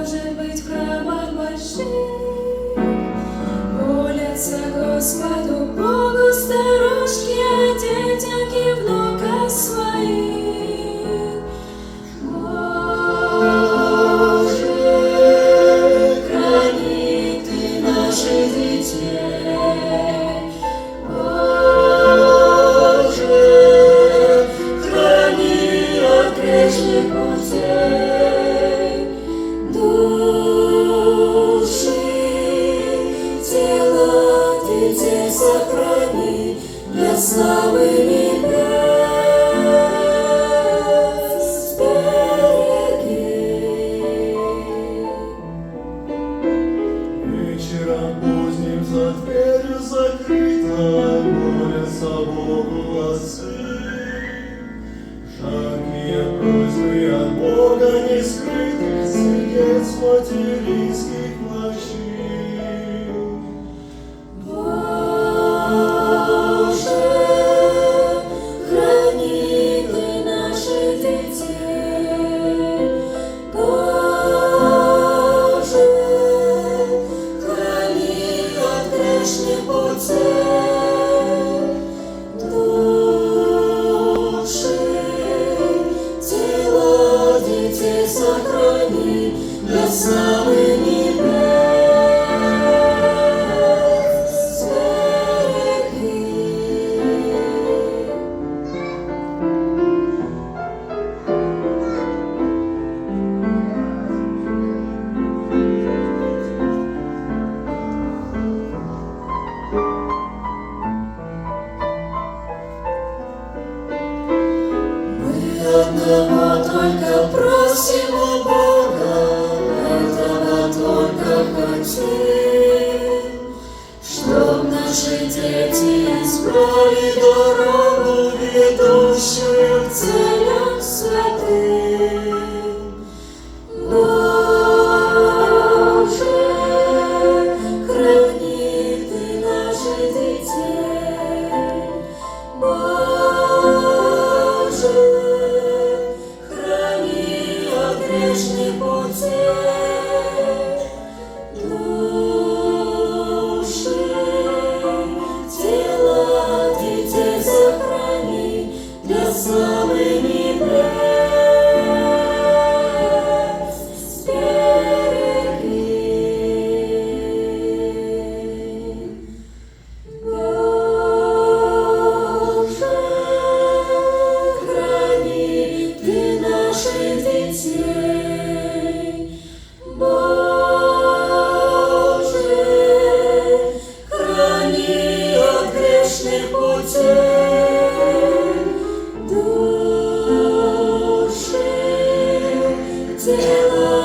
может быть, в храмах больших молятся Господу Богу старушки о детях и внуках своих. Боже, храни Ты наших детей. Боже, храни от грешных путей. Души, тела детей сохрани для славы небес. Береги. Вечером поздним за дверью закрытой молятся Богу отцы. Жаркие просьбы от Бога не скрыты, сердец материнских мощей. Боже, храни Ты наших детей. Боже, храни от грешных путей. Души, тела детей сохрани для славы небес. Береги. Мы одного только просим у Бога, этого только хотим, чтоб наши дети избрали дорогу, ведущую к целям святым. Боже, храни Ты наших детей. Боже, храни от грешных путей. Души, тела детей сохрани для славы небес. Береги. Боже, храни Ты наших детей. Боже, храни от грешных путей. Души, тела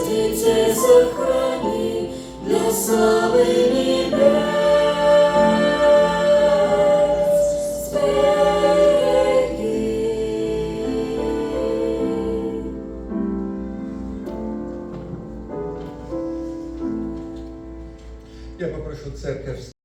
детей сохрани для славы небес. Береги. Я попрошу церковь